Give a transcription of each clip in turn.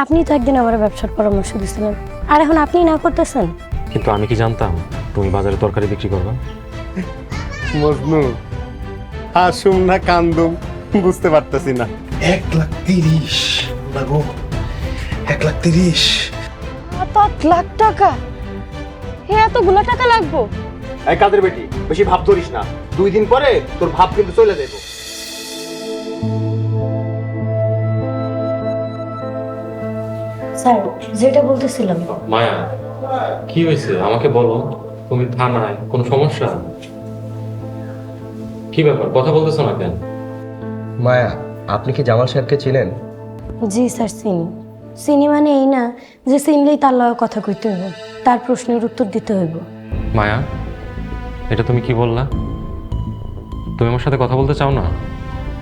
আপনি তো একদিন আমার ব্যবসার পরামর্শ দিয়েছিলেন, আর এখন আপনি না করতেছেন। কিন্তু আমি কি জানতাম তুমি বাজারে তরকারি বিক্রি করবে? মজনু হাসুম না কান্দুম বুঝতে পারতেছি না। 1,30,000 লাগো, 1,30,000। 7 লাখ টাকা? এতগুলো টাকা লাগবো? এই কাদের বেটি, বেশি ভাব ধরিস না, 2 দিন পরে তোর ভাব কিন্তু চলে যাইব। স্যার, যেটা বলতেছিলাম। মায়া, কি হয়েছে আমাকে বলো। তুমি থানায়, কোনো সমস্যা? কি ব্যাপার, কথা বলতেছো না কেন? মায়া, আপনি কি জামাল সাহেবকে চিনেন? জি স্যার, চিনি। চিনি মানে এই না যে চিনলেই তার লগে কথা কইতে হইব, তার প্রশ্নের উত্তর দিতে হইব। মায়া, এটা তুমি কি বললা? তুমি আমার সাথে কথা বলতে চাও না?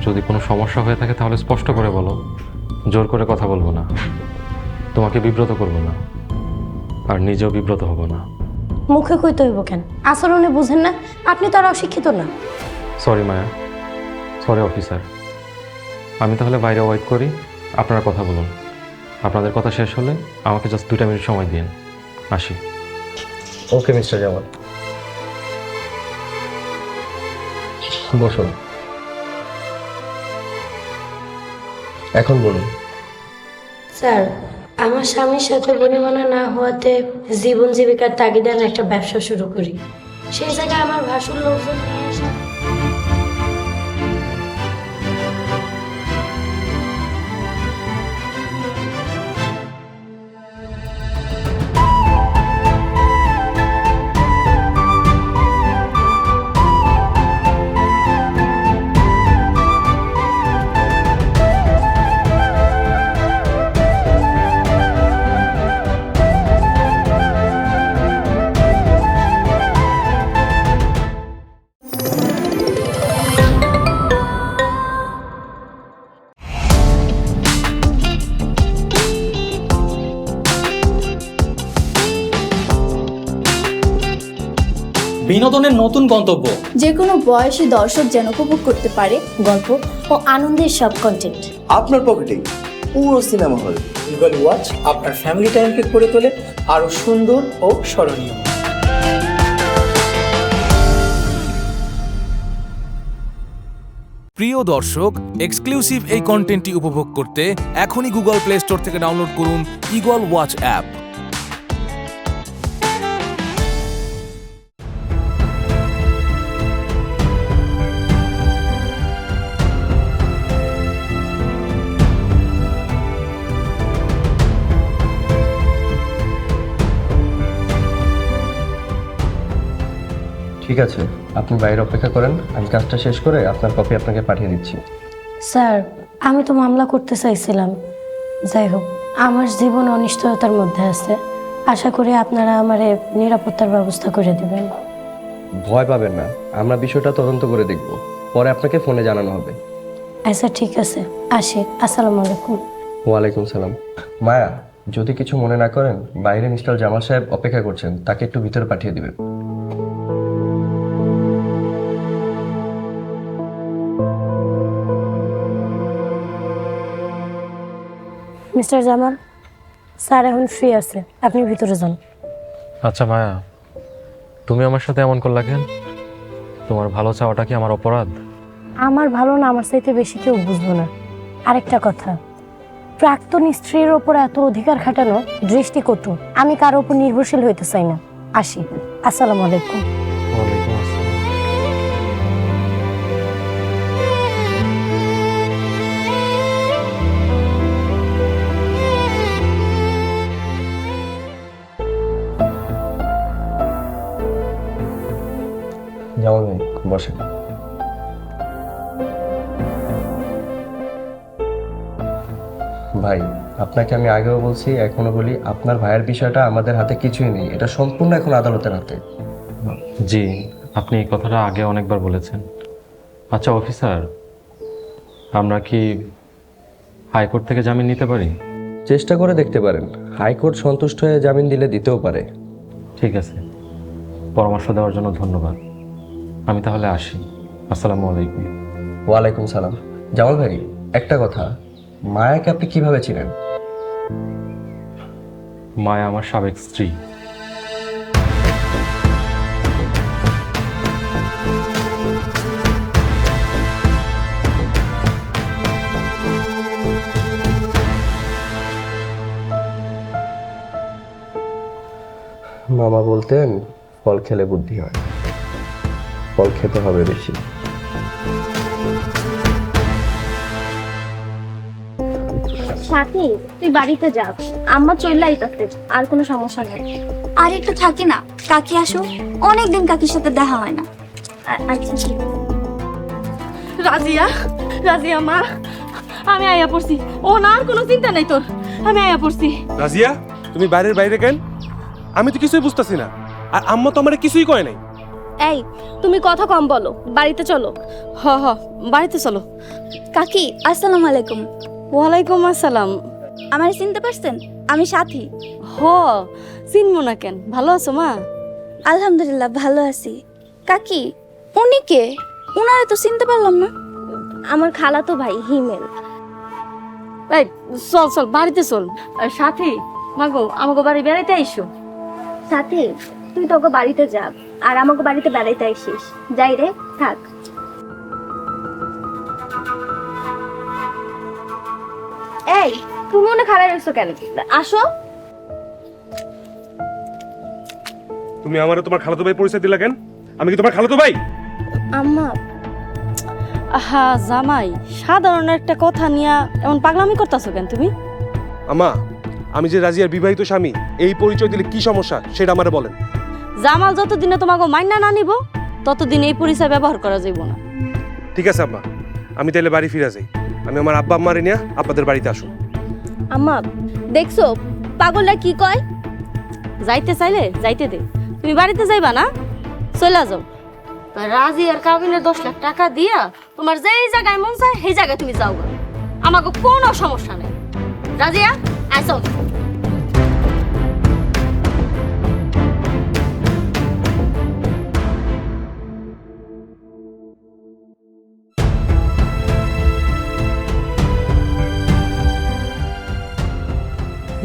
যদি কোনো সমস্যা হয়ে থাকে তাহলে স্পষ্ট করে বলো, জোর করে কথা বলবো না, তোমাকে বিব্রত করবো না, আর নিজেও বিব্রত হব না। মুখে কইতে হইব কেন? আচরণে বুঝেন না? আপনি তো আর অশিক্ষিত না। সরি মায়া, সরি অফিসার। আমি তাহলে বাইরে ওয়েট করি, আপনারা কথা বলুন। আপনাদের কথা শেষ হলে আমাকে জাস্ট 2টা মিনিট সময় দিন, আসি। ওকে মিস্টার জামাল, বসুন। এখন বলুন। স্যার, আমার স্বামীর সাথে বনিবনা না হওয়াতে জীবন জীবিকার তাগিদে আমি একটা ব্যবসা শুরু করি। সেই জায়গায় আমার ভাসুর লোকজন নিয়ে আসা। বিনোদনের নতুন গন্তব্য, যে কোনো বয়সী দর্শক যেন উপভোগ করতে পারে গল্প ও আনন্দের সব কন্টেন্ট আপনার পকেটে পুরো সিনেমা হল। গুগল ওয়াচ আপনার ফ্যামিলি টাইমকে করে তোলে আরো সুন্দর ও স্মরণীয়। প্রিয় দর্শক, এক্সক্লুসিভ এই কন্টেন্টটি উপভোগ করতে এখনই গুগল প্লে স্টোর থেকে ডাউনলোড করুন ইগল ওয়াচ অ্যাপ। ঠিক আছে, আপনি বাইরে অপেক্ষা করেন, আমি কাজটা শেষ করে আপনার কপি আপনাকে পাঠিয়ে দিচ্ছি। স্যার, আমি তো মামলা করতে চাইছিলাম। যাই হোক, আমার জীবন অনিশ্চয়তার মধ্যে আছে। আশা করি আপনারা আমার নিরাপত্তার ব্যবস্থা করে দেবেন। ভয় পাবেন না, আমরা বিষয়টা তদন্ত করে দেখব, পরে আপনাকে ফোনে জানানো হবে। আচ্ছা ঠিক আছে, আসি। আসসালামু আলাইকুম। ওয়ালাইকুম সালাম। মায়া, যদি কিছু মনে না করেন, বাইরে মিস্টার জামাল সাহেব অপেক্ষা করছেন, তাকে একটু ভিতরে পাঠিয়ে দিবেন। মিস্টার জামাল, স্যার এখন ফ্রি আছে, আপনি ভিতরে যান। আচ্ছা মায়া, তুমি আমার সাথে এমন করলা কেন? তোমার ভালো চাওয়াটা কি আমার অপরাধ? আমার ভালো না আমার চাইতে বেশি কেউ বুঝবো না। আরেকটা কথা, প্রাক্তন স্ত্রীর ওপর এত অধিকার খাটানো দৃষ্টিকটু। আমি কারো উপর নির্ভরশীল হইতে চাই না। আসি। আসসালামু আলাইকুম। ওয়ালাইকুম আসসালাম। জামাল ভাই, বসেন। ভাই, আপনাকে আমি আগেও বলছি, এখনো বলি, আপনার ভাইয়ের বিষয়টা আমাদের হাতে কিছুই নেই, এটা সম্পূর্ণ এখন আদালতের হাতে। জি, আপনি এই কথাটা আগে অনেকবার বলেছেন। আচ্ছা অফিসার, আমরা কি হাইকোর্ট থেকে জামিন নিতে পারি? চেষ্টা করে দেখতে পারেন, হাইকোর্ট সন্তুষ্ট হয়ে জামিন দিলে দিতেও পারে। ঠিক আছে, পরামর্শ দেওয়ার জন্য ধন্যবাদ। আমি তাহলে আসি। আসসালামু আলাইকুম। ওয়ালাইকুম সালাম। জামাল ভাই, একটা কথা, মায়াকে আপনি কিভাবে চিনেন? মায়া আমার সাবেক স্ত্রী। মামা বলতেন ফল খেলে বুদ্ধি হয়, ফল খেতে হবে বেশি। সাথী, তুই বাড়িতে যা, আম্মা চলে আইতাছে, আর কোনো সমস্যা নেই। আর একটু থাকি না, কাকি আসো, অনেকদিন কাকির সাথে দেখা হয় না। আচ্ছা ঠিক। রাজিয়া, রাজিয়া মা, আমি আয়া পড়ছি। ও না, আর কোনো চিন্তা নাই তোর, আমি আয়া পড়ছি। রাজিয়া, তুমি বাইরের বাইরে কেন? আমি তো কিছুই বুঝতেছি না, আর আম্মা তো আমার কিছুই কয় নাই। এই, তুমি কথা কম বলো, বাড়িতে চলো। হ হ, বাড়িতে চলো। কাকি আসসালামু আলাইকুম। ওয়ালাইকুম আসসালাম। আমার চিনতে পারছেন? আমি সাথী। হ, চিনবো না কেন? ভালো আছো মা? আলহামদুলিল্লাহ ভালো আছি। কাকি, উনি কে? উনারে তো চিনতে পারলাম না। আমার খালাতো ভাই হিমেল। এই চল চল, বাড়িতে চল। আর সাথী, মাগো আমাকে বাড়ি বেড়াইতে আইসো। সাথী, তুই তোকে বাড়িতে যা, আর আমাকে বাড়িতে বেড়াইতে আইসিস। যাই রে, থাক। এই, তুমি মনে খারাপ রয়েছো কেন? আসো। তুমি আমারে তোমার খালাতো ভাই পরিচয় দিলা কেন? আমি কি তোমার খালাতো ভাই? আম্মা, আহা জামাই, সাধারণ একটা কথা নিয়ে এমন পাগলামি করতেছো কেন তুমি? আম্মা, আমি যে রাজিয়ার বিবাহিত স্বামী, এই পরিচয় দিলে কি সমস্যা সেটা আমারে বলেন। জামাল যতদিনে তোমাকে মাইনা না নিব, ততদিন এই পরিচয় ব্যবহার করা যাইব না। ঠিক আছে আম্মা, আমি তাইলে বাড়ি ফিরে যাই। আমি আমার আব্বা আম্মারে নিয়ে আপনাদের বাড়িতে আসুন। আম্মা, দেখছো পাগলটা কি কয়? যাইতে চাইলে যাইতে দে, তুমি বাড়িতে যাইবা না? চলে যাও। রাজি আর কাবিনের 10 লাখ টাকা দিয়া তোমার যেই জায়গায় মন চায় সেই জায়গায় তুমি যাও, আমাকে কোনো সমস্যা নেই। রাজিয়া, আসো।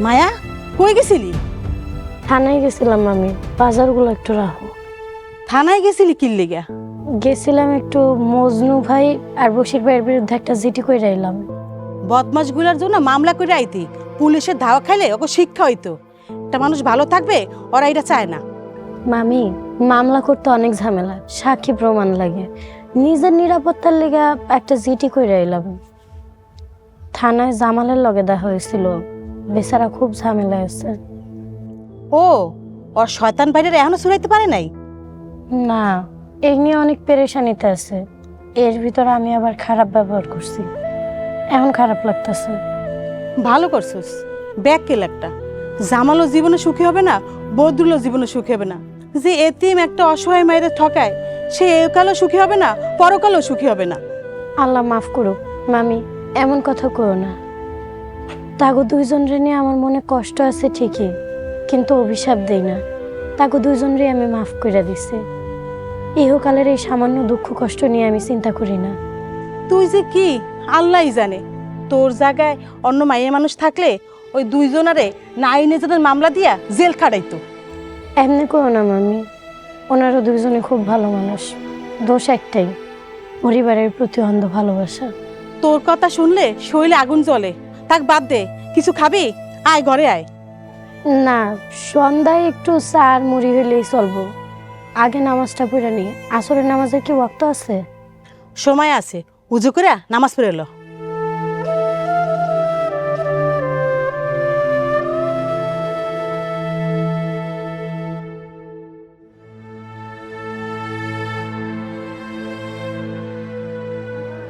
মায়া, কই গেছিলি? থানায় গেছিলাম আমি, বাজারগুলো একটু রাখো। থানায় গেছিলি কি লিগা? গেছিলাম একটু মজনু ভাই আর বশির ভাইয়ের বিরুদ্ধে একটা জিডি কইরা এলাম। বদমাশগুলার জন্য মামলা করে আইতি, পুলিশের ধাওয়া খাইলে ওকে শিক্ষা হইতো। একটা মানুষ ভালো থাকবে, ওরা এটা চায় না। মামি, মামলা করতে অনেক ঝামেলা, সাক্ষী প্রমাণ লাগে। নিজের নিরাপত্তার লেগে একটা জিডি কইরা এলাম। থানায় জামালের লগে দেখা হয়েছিল, বেচারা খুব ঝামেলা আছে। ও, ওর শয়তান বাইরের এখনো শুনাইতে পারে নাই? না, এই নিয়ে অনেক পেরেশানিতে আছে। এর ভিতরে আমি আবার খারাপ ব্যবহার করছি, এখন খারাপ লাগতেছে। ভালো করছিস, ব্যাগ কেল একটা। জামালও জীবনে সুখী হবে না, বদরুলও জীবনে সুখী হবে না। যে এতিম একটা অসহায় মায়েদের ঠকায়, সে একালও সুখী হবে না, পরকালও সুখী হবে না। আল্লাহ মাফ করুক মামি, এমন কথা করো না। তাগো দুইজনরে নিয়ে আমার মনে কষ্ট আছে ঠিকই, কিন্তু অভিশাপ দেই না। তাগো দুইজনরে আমি মাফ করে দিছি। ইহকালের এই সামান্য দুঃখ কষ্ট নিয়ে আমি চিন্তা করি না। তুই যে কি আল্লাহই জানে। তোর জায়গায় অন্য মাইয়া মানুষ থাকলে ওই দুইজনারে নারী নির্যাতনের মামলা দিয়া জেল খাটাইতো। এমনি করো না মামি, ওনারা দুইজনে খুব ভালো মানুষ। দোষ একটাই, পরিবারের প্রতি অন্ধ ভালোবাসা। তোর কথা শুনলে শরীরে আগুন জ্বলে। থাক বাদ দে, কিছু খাবি? আয় ঘরে আয়। না, সন্ধ্যায় একটু চা আর মুড়ি হইলেই চলবো। আগে নামাজটা পড়ে নি। আসরের নামাজের কি ওয়াক্ত আছে? সময় আছে, উজু করে নামাজ পড়ে এলো।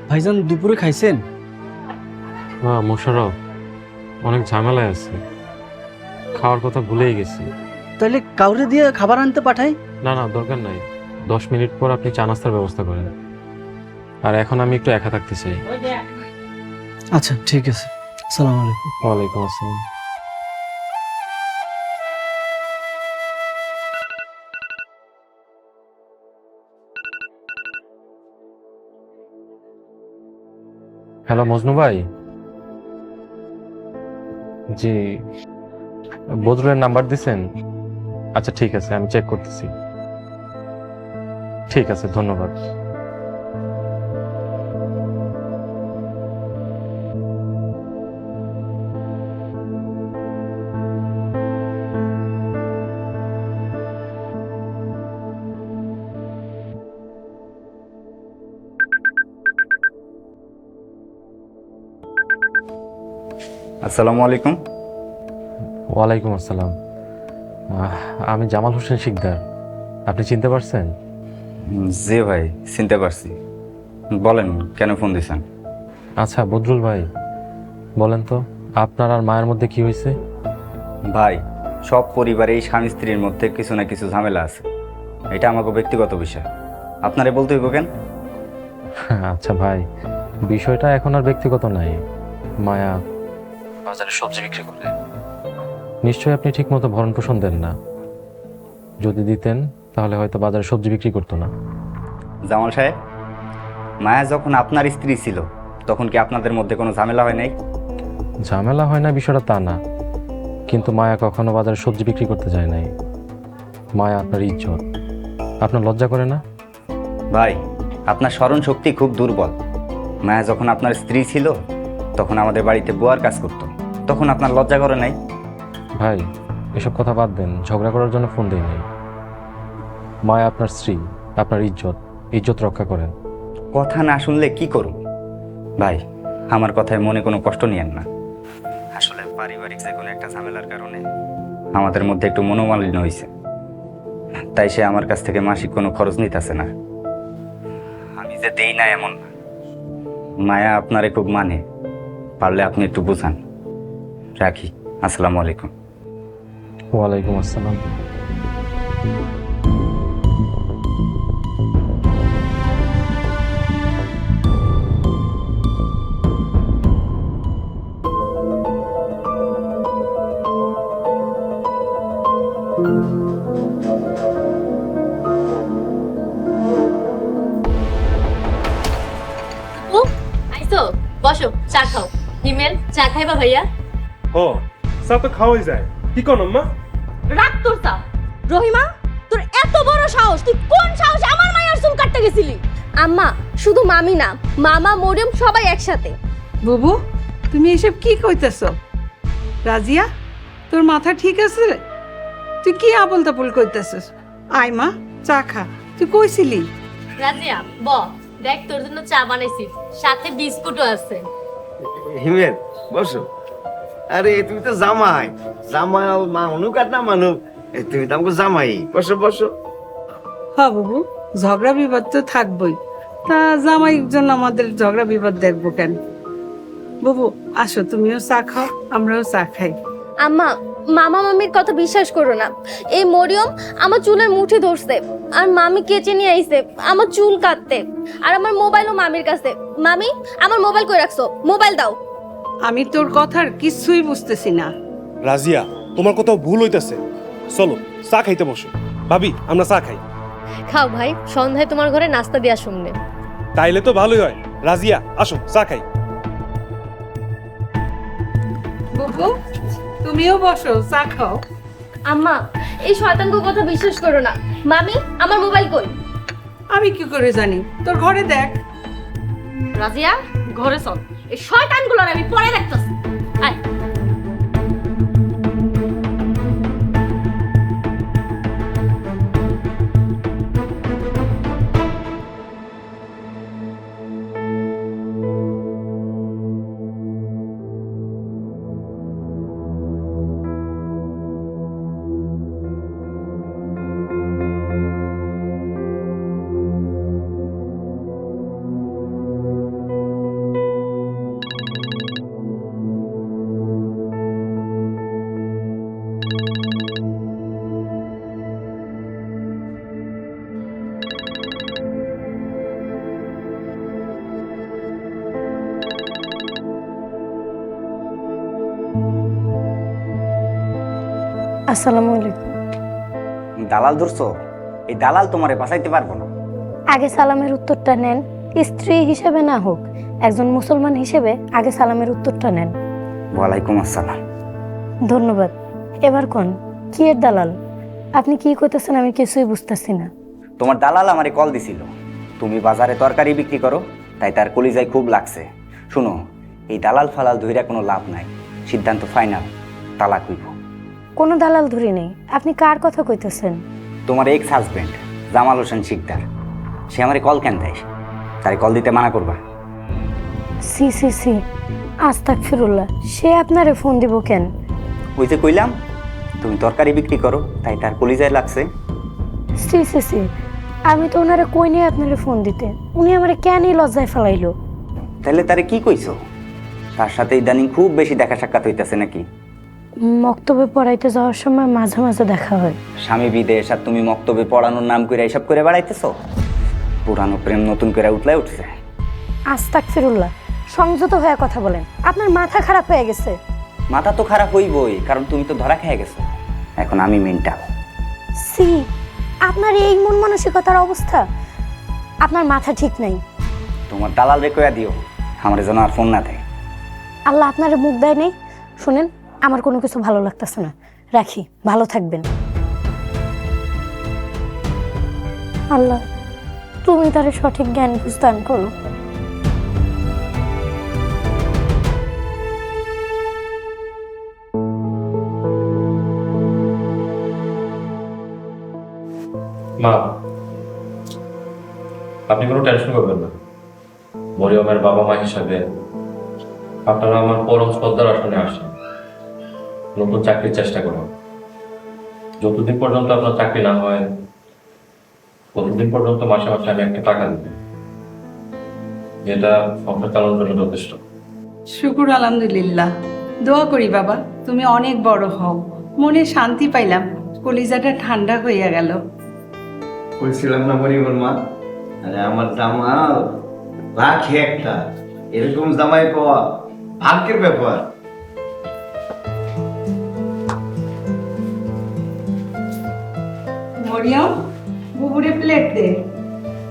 ভাইজান দুপুরে খাইছেন? হ্যাঁ মোশাররফ, অনেক ঝামেলায় আছে, খাওয়ার কথা ভুলেই গেছি। তাহলে কাউরে দিয়ে খাবার আনতে পাঠাই? না না, দরকার নাই। 10 মিনিট পর আপনি চা নাস্তার ব্যবস্থা করেন। আর এখন আমি একটু একা থাকতে চাই। আচ্ছা ঠিক আছে, আসসালামু আলাইকুম। ওয়ালাইকুম আসসালাম। হ্যালো মজনু ভাই, জি বদরুলের নাম্বার দিছেন? আচ্ছা ঠিক আছে, আমি চেক করতেছি। ঠিক আছে, ধন্যবাদ। আসসালামু আলাইকুম। ওয়ালাইকুম আসসালাম। আমি জামাল হোসেন শিকদার, আপনি চিনতে পারছেন? জি ভাই, চিনতে পারছি। বলেন কেন ফোন দিয়েছেন? আচ্ছা বদরুল ভাই, বলেন তো আপনার আর মায়ের মধ্যে কি হয়েছে? ভাই, সব পরিবারে এই স্বামী স্ত্রীর মধ্যে কিছু না কিছু ঝামেলা আছে। এটা আমাকে ব্যক্তিগত বিষয়, আপনারে বলতে হইব কেন? আচ্ছা ভাই, বিষয়টা এখন আর ব্যক্তিগত নাই। মায়া বাজারে সবজি বিক্রি করে, নিশ্চয়ই আপনি ঠিক মতো ভরণ পোষণ দেন না। যদি দিতেন তাহলে হয়তো বাজারে সবজি বিক্রি করতো না। জামাল সাহেব, মায়া যখন আপনার স্ত্রী ছিল তখন কি আপনাদের মধ্যে কোনো ঝামেলা হয় নাই? ঝামেলা হয় না বিষয়টা তা না, কিন্তু মায়া কখনো বাজারে সবজি বিক্রি করতে যায় নাই। মায়া আপনার ইজ্জত, আপনার লজ্জা করে না? ভাই, আপনার স্মরণ শক্তি খুব দুর্বল। মায়া যখন আপনার স্ত্রী ছিল তখন আমাদের বাড়িতে বুয়ার কাজ করতো, তখন আপনার লজ্জা করে নাই? ভাই এসব কথা বাদ দেন, ঝগড়া করার জন্য ফোন দেই নাই। মায়া আপনার স্ত্রী, আপনার ইজ্জত, ইজ্জত রক্ষা করেন। কথা না শুনলে কি করব? ভাই, আমার কথায় মনে কোনো কষ্ট নিয়েন না। আসলে পারিবারিক যে কোনো একটা ঝামেলার কারণে আমাদের মধ্যে একটু মনোমালিন্য হয়েছে, তাই সে আমার কাছ থেকে মাসিক কোনো খরচ নিতেছে না। আমি যে দেই না এমন না, মায়া আপনারে খুব মানে, পারলে আপনি একটু বুঝান। রাখি, আসসালামু আলাইকুম। ওয়ালাইকুম আসসালাম। ও আইসো, বসো, চা খাও। হিমেল, চা খাইবা ভাইয়া? ও চা তো খাওয়াই যায়, কি কোন আম্মা? রাখ তোর চা। রহিমা, তোর এত বড় সাহস, তুই কোন সাহসে আমার মায়ের চুল কাটতে গেছিলি? আম্মা, শুধু মামি না, মামা মরিয়ম সবাই একসাথে। বুবু, তুমি এসব কি কইতেছ? রাজিয়া, তোর মাথা ঠিক আছে? তুই কি আবল তাবল কইতেছিস? আয় মা, চা খা। তুই কইছিলি? রাজিয়া, ব দেখ তোর জন্য চা বানাইছি, সাথে বিস্কুটও আছে। হিমেল, বসো। আরে তুমি তো জামাই, জামাই মানুক আর না মানুক, তুমি তো আমাকে জামাই। বসো বসো। হ্যাঁ বুবু, ঝগড়া বিবাদ তো থাকবই, তা জামাইয়ের জন্য আমাদের ঝগড়া বিবাদ দেখবো কেন? বুবু আসো, তুমিও চা খাও, আমরাও চা খাই। আম্মা, মামা মামির কথা বিশ্বাস করো না। এই মরিয়ম আমার চুলের মুঠি ধরছে, আর মামি কেচে নিয়ে আইছে আমার চুল কাটতে, আর আমার মোবাইলও মামির কাছে। মামি, আমার মোবাইল কই রাখছো? মোবাইল দাও। আমি তোর কথার কিছুই বুঝতেছি না। রাজিয়া, তোমার কোথাও ভুল হইতাছে। চলো চা খাইতে বসো। ভাবি, আমরা চা খাই। খাও ভাই, সন্ধ্যায় তোমার ঘরে নাস্তা দিয়া শুনলে। তাইলে তো ভালোই হয়। রাজিয়া, আসো চা খাই। বুবু, তুমিও বসো, চা খাও। আম্মা, এই শয়তানকে কথা বিশ্বাস করো না। মামি, আমার মোবাইল কই? আমি কি করে জানি? তোর ঘরে দেখ। রাজিয়া, ঘরে চল, এই শয়তানগুলোর আমি পরে দেখতেছি। আয়। আসসালামু আলাইকুম। দালাল ধরছো? এই দালাল তোমারে বাঁচাইতে পারবো না। আগে সালামের উত্তরটা নেন। স্ত্রী হিসেবে না হোক, একজন মুসলমান হিসেবে আগে সালামের উত্তরটা নেন। ওয়ালাইকুম আসসালাম। ধন্যবাদ। এবার কোন কি এর দালাল? আপনি কি কইতেছেন আমি কিছুই বুঝতেছি না। তোমার দালাল আমারে কল দিছিল, তুমি বাজারে তরকারি বিক্রি করো, তাই তার কলিজায় খুব লাগছে। শুনো, এই দালাল ফালাল ধইরা কোনো লাভ নাই, সিদ্ধান্ত ফাইনাল, তালাক হইব। কোনো দালাল ধরি নেই। আপনি কার কথা কইতেছেন? তোমার এক্স হাজবেন্ড জামাল হোসেন শিকদার, সে আমারে কল কেন দেয়? তারে কল দিতে মানা করবা। সি সি সি, আস্তাগফিরুল্লাহ, সে আপনারে ফোন দিব কেন? ওই যে কইলাম তুমি তরকারি বিক্রি করো, তাই তার কলিজায় লাগছে। সি সি সি, আমি তো ওনারে কই নিয়ে আপনারে ফোন দিতে, উনি আমারে কেনই লজ্জায় ফেলাইলো। তাহলে তারে কি কইছো? তার সাথে ইদানিং খুব বেশি দেখা সাক্ষাৎ হইতেছে নাকি? মক্তবে পড়াইতে যাওয়ার সময় মাঝে মাঝে দেখা হয়। স্বামী বিদেশ আর তুমি মক্তবে পড়ানোর নাম করে এইসব করে বেড়াইতেছো? পুরানো প্রেম নতুন করে উঠলে উঠছে। আস্তাগফিরুল্লাহ, সংযত হয়ে কথা বলেন। আপনার মাথা খারাপ হয়ে গেছে। মাথা তো খারাপ হইবই, কারণ তুমি তো ধরা খেয়ে গেছো। এখন আমি মেন্টাল। সি, আপনার এই মন মানসিকতার অবস্থা, আপনার মাথা ঠিক নাই। তোমার দালাল রে কইয়া দিও আমার যেন আর ফোন না দেয়। আল্লাহ আপনার মুখ দেয় নেই। শুনেন, আমার কোনো কিছু ভালো লাগতেছে না, রাখি। ভালো থাকবেন। আল্লাহ, তুমি তার সঠিক জ্ঞান বুঝদান করো। মা, আপনি কোনো টেনশন করবেন না। মরিয়মের বাবা মা হিসাবে আপনারা আমার পরম শ্রদ্ধার আসনে আসেন, নতুন চাকরির চেষ্টা করুন। যতদিন পর্যন্ত আপনার চাকরি না হয় ততদিন পর্যন্ত মাসে মাসে আমি একটা টাকা দেব, যেটা সংসার চালানোর জন্য যথেষ্ট। শুকুর আলহামদুলিল্লাহ। দোয়া করি বাবা, তুমি অনেক বড় হও। মনে শান্তি পাইলাম, কলিজাটা ঠান্ডা হইয়া গেল। বলছিলাম না মরিয়মের মা, আরে আমার জামাল লাখে একটা, এরকম জামাই পাওয়া ভাগ্যের ব্যাপার। মরিয়ম, বুবুরে প্লেট দে।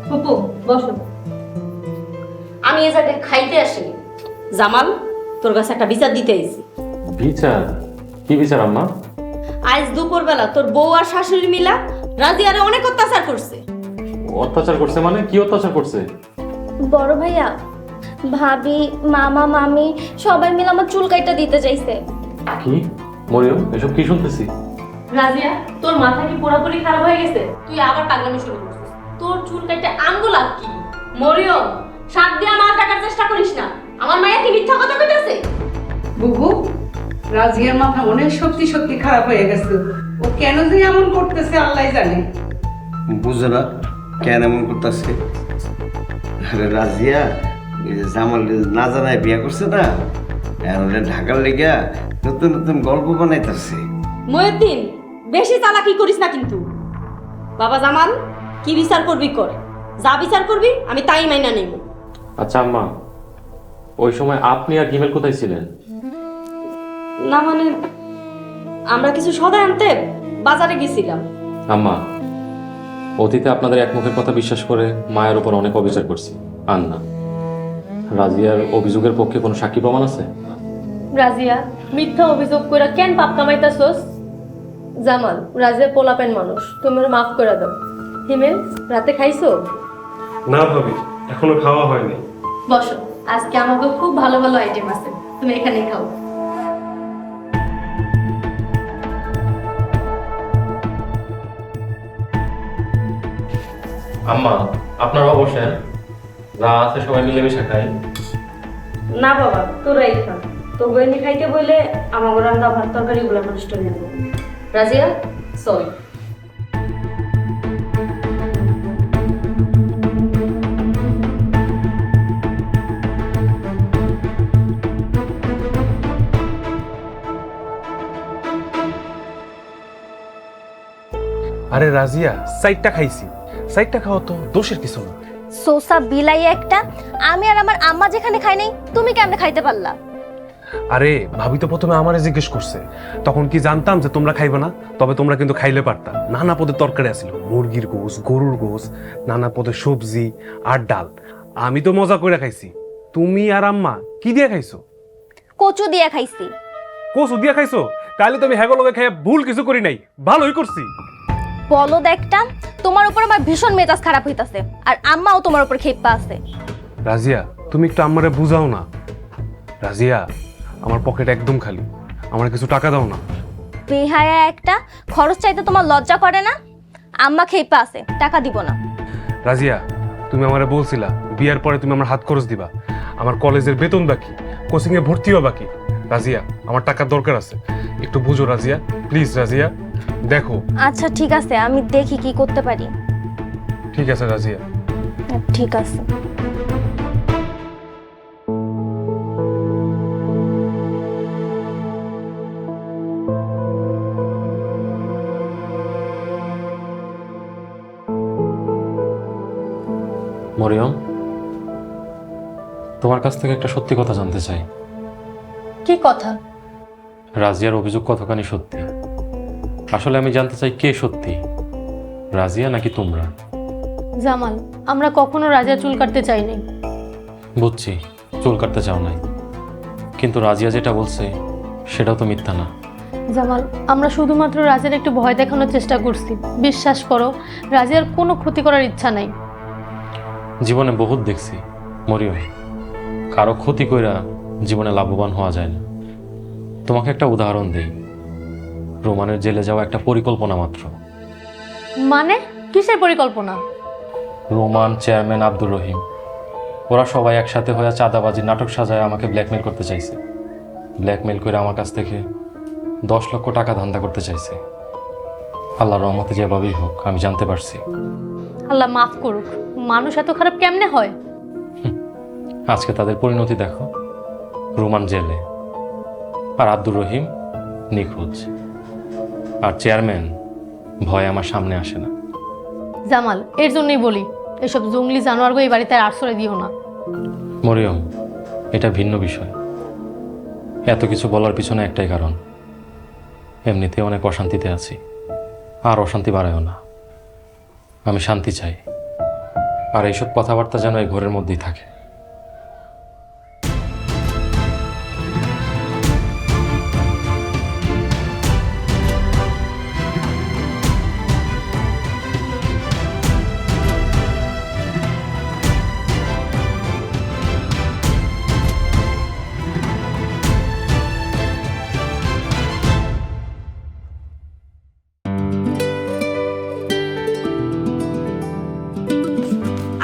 ফুপু বসো। আমি এ জায়গায় খাইতে আসিনি। জামাল, তোর কাছে একটা বিচার দিতে আইছি। বিচার? কি বিচার আম্মা? আজ দুপুরবেলা তোর বউ আর শাশুড়ি মিলা রাজিয়ারে অনেক অত্যাচার করছে। অত্যাচার করছে মানে? কি অত্যাচার করছে? বড় ভাইয়া, ভাবি, মামা, মামি সবাই মিলে আমার চুল কাইটা দিতে চাইছে। কি মরিয়ম, এসব কি শুনতেছি? রাজিয়া, তোর মাথা কি পুরোপুরি খারাপ হয়ে গেছে? তুই আবার পাগলামি শুরু করছিস। তোর চুল কাইতে আঙ্গুল কি? মরিয়ম, সাত দিয়ে আমার টাকার চেষ্টা করিস না। আমার মায়া কি মিথ্যা কথা কইতাছে? বুবু, রাজিয়ার মাথা অনেক সত্যি সত্যি খারাপ হয়ে গেছে। ও কেন যে এমন করতেছে আল্লাহ জানে। বুঝো না কেন এমন করতেছে? আরে রাজিয়া এই যে জামাল না জানায় বিয়ে করছে না, এখন ঢাকার লেগা নতুন নতুন গল্প বানাইতেছে। মহিউদ্দিন, বেশি চালাকি করিস না কিন্তু। বাবা জামাল, কি বিচার করবি কর, যা বিচার করবি আমি তাই মাইনা নেব। আচ্ছা আম্মা, ওই সময় আপনি আর হিমেল কোথায় ছিলেন? না মানে আমরা কিছু সদা আনতে বাজারে গেছিলাম। আম্মা, অতীতে আপনাদের এক মুখের কথা বিশ্বাস করে মায়ের উপর অনেক অবিচার করছি, আন না। রাজিয়ার অভিযোগের পক্ষে কোনো সাক্ষী প্রমাণ আছে? রাজিয়া, মিথ্যা অভিযোগ কইরা কেন পাপ কামাইতাছস? জামাল, রাজিয়া পোলাপেন মানুষ, তুমি ওরে মাফ করে দাও। হিমেল, রাতে খাইছো? না ভাবি, এখনো খাওয়া হয়নি। বসো, আজকে আমাকে খুব ভালো ভালো আইটেম আছে, তুমি এখানে খাও। আম্মা, আপনারা বসেন, যা আছে সবাই মিলেমিশে খাই। না বাবা, তোরাই খা। তো বইনি খাইতে বলে আমার রান্না ভাত তরকারি গুলো নষ্ট হয়ে যাবে। রাজিয়া, চল। আরে রাজিয়া, সাইডটা খাইছি, সাইডটা খাওয়া তো দোষের কিছু না। সোসা বিলাই একটা, আমি আর আমার আম্মা যেখানে খাই নাই তুমি কেমনে খাইতে পারলা? আরে ভাবি তো প্রথমে আমারে জিজ্ঞেস করছে, তখন কি জানতাম যে তোমরা খাইবে না? তবে তোমরা কিন্তু খাইলে পারতা। নানা পদের তরকারি আছিল, মুরগির গোস, গরুর গোস, নানা পদের সবজি আর ডাল। আমি তো মজা করে খাইছি। তুমি আর আম্মা কি দিয়ে খাইছো? কচু দিয়ে খাইছি। কচু দিয়ে খাইছো? তাহলে তো আমি হ্যাগো লগে খেয়ে ভুল কিছু করি নাই, ভালোই করছি। বলদ একটা, তোমার উপর আমার ভীষণ মেজাজ খারাপ হইতাছে, আর আম্মাও তোমার উপর ক্ষেপা আছে। রাজিয়া, তুমি একটু আমারে বুঝাও না। রাজিয়া, আমার পকেট একদম খালি, আমার কিছু টাকা দাও না। বেহায়া একটা, খরচ চাইতে তোমার লজ্জা করে না? আম্মা ক্ষেপা আছে, টাকা দিব না। রাজিয়া, তুমি আমারে বলছিলা বিয়ার পরে তুমি আমার হাত খরচ দিবা, আমার কলেজের বেতন বাকি, কোচিং এ ভর্তিও বাকি। রাজিয়া, আমার টাকার দরকার আছে, একটু বুঝো রাজিয়া, প্লিজ রাজিয়া, দেখো। আচ্ছা ঠিক আছে, আমি দেখি কি করতে পারি। ঠিক আছে রাজিয়া। ঠিক আছে। মরিয়ম, তোমার কাছ থেকে একটা সত্যি কথা জানতে চাই। কি কথা? রাজিয়ার অভিযোগ কতখানি সত্যি? আসলে আমি জানতে চাই কে সত্যি, রাজিয়া নাকি তোমরা? জামাল, আমরা কখনো রাজা চুল কাটতে চাইনি। বুঝছি, চুল কাটতে চাও নাই, কিন্তু রাজিয়া যেটা বলছে সেটাও তো মিথ্যা না। জামাল, আমরা শুধুমাত্র রাজার একটু ভয় দেখানোর চেষ্টা করছি। বিশ্বাস করো, রাজার কোনো ক্ষতি করার ইচ্ছা নাই। জীবনে বহুত দেখছি মরিয়ম, কারো ক্ষতি কইরা জীবনে লাভবান হওয়া যায় না। তোমাকে একটা উদাহরণ দেই, রোমানের জেলে যাওয়া একটা পরিকল্পনা মাত্র। মানে কিসের পরিকল্পনা? রোমান, চেয়ারম্যান আব্দুর রহিম, ওরা সবাই একসাথে হয়ে চাঁদাবাজির নাটক সাজায় আমাকে ব্ল্যাকমেল করতে চাইছে। ব্ল্যাকমেল করে আমার কাছ থেকে 10 লক্ষ টাকা ধান্দা করতে চাইছে। আল্লাহর রহমতে যেভাবেই হোক আমি জানতে পারছি। আল্লাহ মাফ করুক, মানুষ এত খারাপ কেমনে হয়? আজকে তাদের পরিণতি দেখো, রোমান জেলে, আর আব্দুর রহিম নিখোঁজ, আর চেয়ারম্যান ভয় আমার সামনে আসে না। জামাল, এর জন্যই বলি এসব জঙ্গলি জানোয়ারগুলো এই বাড়িতে আর আশ্রয় দিও না। মরিয়ম, এটা ভিন্ন বিষয়। এত কিছু বলার পিছনে একটাই কারণ, এমনিতে অনেক অশান্তিতে আছি, আর অশান্তি বাড়ায়ও না। আমি শান্তি চাই, আর এইসব কথাবার্তা যেন এই ঘরের মধ্যেই থাকে।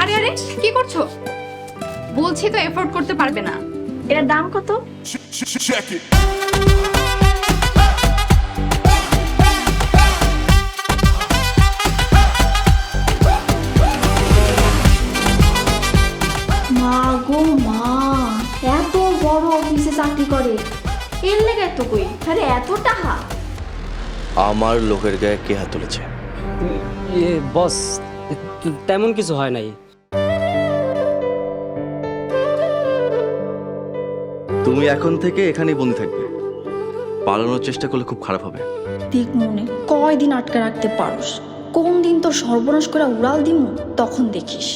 আরে আরে কি করছো? বলছি তো এফোর্ড করতে পারবে না। এটার দাম কত? মা গো মা, এত বড় অফিসে চাকরি করে, এর লেগে এত কই, আরে এত টাকা। আমার লোকের গায়ে কে হাত তুলেছে? বস, তেমন কিছু হয় নাই। তুমি এখন থেকে এখানেই বন্দি থাকবে, পালানোর চেষ্টা করলে খুব খারাপ হবে। দেখ মনে কয়দিন আটকে রাখতে পারোস, কোন দিন তোর সর্বনাশ করে উড়াল দিমু তখন দেখিস।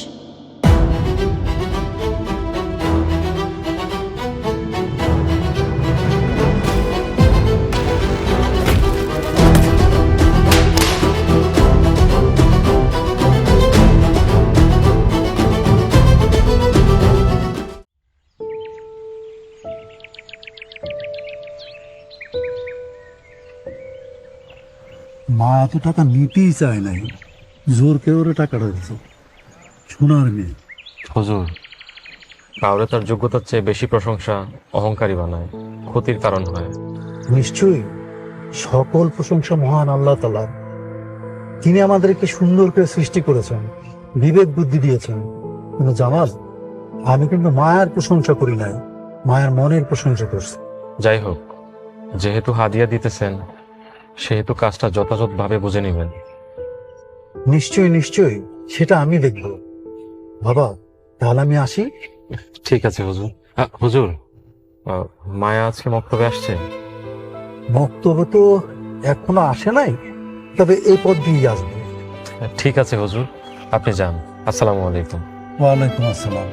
মা এত টাকা নিতেই চায় নাই, জোর করে ওরে টাকাটা দিত। সোনার মেয়ে। হুজুর, কাউরে তার যোগ্যতার চেয়ে বেশি প্রশংসা অহংকারী বানায়, ক্ষতির কারণ হয়। নিশ্চয়ই সকল প্রশংসা মহান আল্লাহ তাআলার। তিনি আমাদেরকে সুন্দর করে সৃষ্টি করেছেন, বিবেক বুদ্ধি দিয়েছেন। কিন্তু জামাল, আমি কিন্তু মায়ের প্রশংসা করি নাই, মায়ের মনের প্রশংসা করছি। যাই হোক, যেহেতু হাদিয়া দিতেছেন সেহেতু কাজটা যথাযথভাবে বুঝে নেবেন। নিশ্চয়ই নিশ্চয়ই, সেটা আমি দেখব। বাবা, তাহলে আমি আসি। ঠিক আছে হুজুর। হুজুর, মায়া আজকে মক্তবে আসছে? বক্তব্য তো এখনো আসে নাই, তবে এই পথ দিয়ে আসবে। ঠিক আছে হুজুর, আপনি যান। আসসালামু আলাইকুম। ওয়ালাইকুম আসসালাম।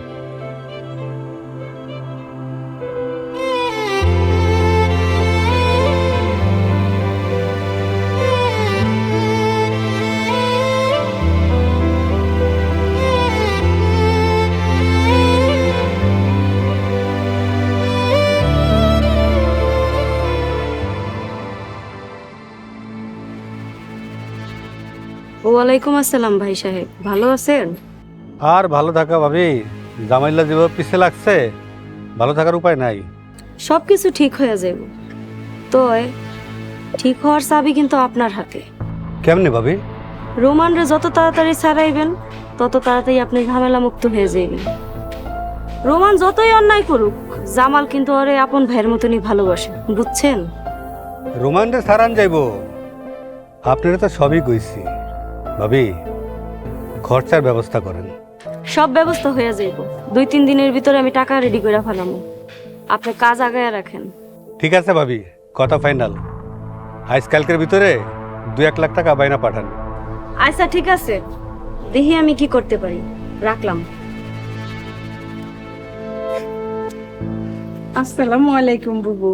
ওয়ালাইকুম আসসালাম ভাই সাহেব, ভালো আছেন? আর ভালো থাকা ভাবি, জামাইল্লা যেভাবে পিছে লাগছে, ভালো থাকার উপায় নাই। সব কিছু ঠিক হয়ে যাবে। তো ঠিক হওয়ার চাবি কিন্তু আপনার হাতে। কেমনে ভাবি? রোমানরে যত তাড়াতাড়ি ছাড়াইবেন তত তাড়াতাড়ি আপনি ঝামেলা মুক্ত হয়ে যাবেন। রোমান যতই অন্যায় করুক, জামাল কিন্তু ওরে আপন ভাইয়ের মতনই ভালোবাসে, বুঝছেন? রোমান্ডে সারান যাইব, আপনারা তো সবই কইছি। ভাবি, খরচার ব্যবস্থা করেন। সব ব্যবস্থা হয়ে যাইব। 2-3 দিনের ভিতরে আমি টাকা রেডি করে ফেলামু। আপনি কাজ আগায় রাখেন। ঠিক আছে ভাবি, কথা ফাইনাল। আজকালকের ভিতরে 2-1 লাখ টাকা বাইনা পাঠান। আচ্ছা ঠিক আছে, দেখি আমি কি করতে পারি। রাখলাম। আসসালামু আলাইকুম বুবু,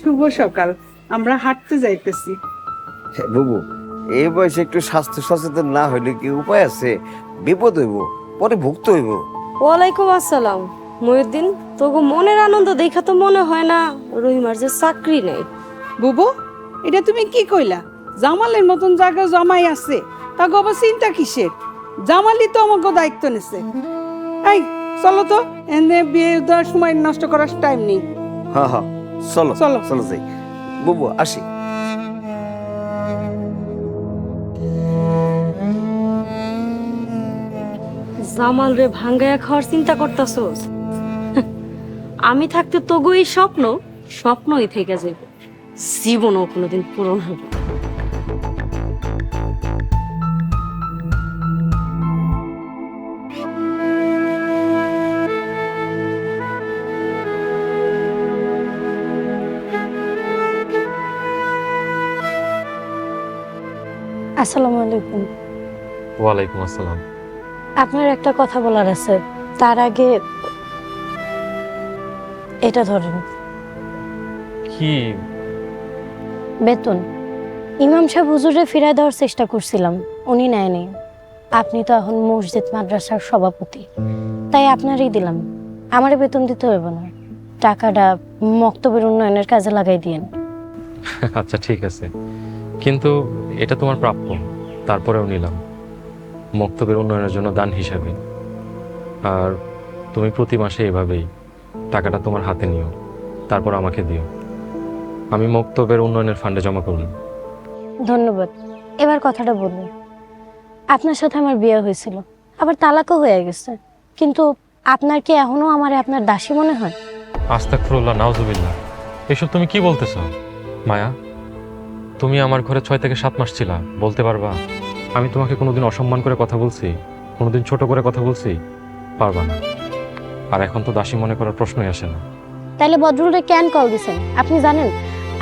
শুভ সকাল। আমরা হাঁটতে যাইতেছি। বুবু, এই বয়সে একটু স্বাস্থ্য সচেতন না হইলে কি উপায় আছে? বিপদ হইব, পরে ভুগতে হইব। ওয়ালাইকুম আসসালাম। মহিউদ্দিন, তোগো মনের আনন্দ দেখা তো মনে হয় না রহিমার যে চাকরি নেই। বুবু, এটা তুমি কি কইলা? জামালের মতন জায়গা জমাই আছে, তা গবা চিন্তা কিসের? জামালি তো আমাকে দায়িত্ব নেছে। এই চলো তো, এনে বিয়ে দেওয়ার সময় নষ্ট করার টাইম নেই। হ্যাঁ হ্যাঁ, চলো চলো। চলো যাই। বুবু আসি। জামাল রে ভাঙ্গায়া খাওয়ার চিন্তা করতেছস? আমি থাকতে তোগো এই স্বপ্নই থেকে যাবে, জীবনও কোনোদিন পূরণ হবে না। আসসালামু আলাইকুম। ওয়ালাইকুম আসসালাম। আপনার একটা কথা বলার আছে, তার আগে এটা ধরেন। কি? বেতন। ইমাম সাহেব হুজুরে ফিরায় দেওয়ার চেষ্টা করছিলাম, উনি নেয়নি। আপনি তো এখন মসজিদ মাদ্রাসার সভাপতি, তাই আপনারই দিলাম। আমারে বেতন দিতে হইব না, টাকাটা মক্তবের উন্নয়নের কাজে লাগাই দিয়েন। আচ্ছা ঠিক আছে, কিন্তু এটা তোমার প্রাপ্য, তারপরেও নিলাম মক্তবের উন্নয়নের জন্য দান হিসাবে। আর তুমি প্রতি মাসে এভাবেই টাকাটা তোমার হাতে নিও, তারপর আমাকে দিও। আমি মক্তবের উন্নয়নের ফান্ডে জমা করব। ধন্যবাদ। এবার কথাটা বলুন, আপনার সাথে আমার বিয়ে হয়েছিল, আবার তালাকও হয়ে গেছে, কিন্তু আপনার কি এখনো আমারে আপনার দাসী মনে হয়? আস্তাগফিরুল্লাহ, নাউজুবিল্লাহ, এসব তুমি কি বলতেছ? মায়া, তুমি আমার ঘরে 6 থেকে 7 মাস ছিলা, বলতে পারবা আমি তোমাকে কোনোদিন অসম্মান করে কথা বলছি, কোনোদিন ছোট করে কথা বলছি? পারবা না। আর এখন তো দাসী মনে করার প্রশ্নই আসে না। তাইলে বদরুলরে কেন কল দিছেন? আপনি জানেন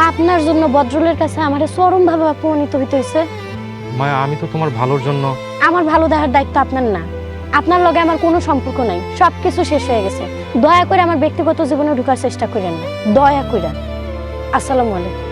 আপনার জন্য বদরুলের কাছে আমারে চরমভাবে অপমানিত হইতে হইছে। মায়া, আমি তো তোমার ভালোর জন্য। আমার ভালো দেখার দায়িত্ব আপনার না। আপনার লগে আমার কোনো সম্পর্ক নাই, সবকিছু শেষ হয়ে গেছে। দয়া করে আমার ব্যক্তিগত জীবনে ঢোকার চেষ্টা করেন না, দয়া করে। আসসালামু আলাইকুম।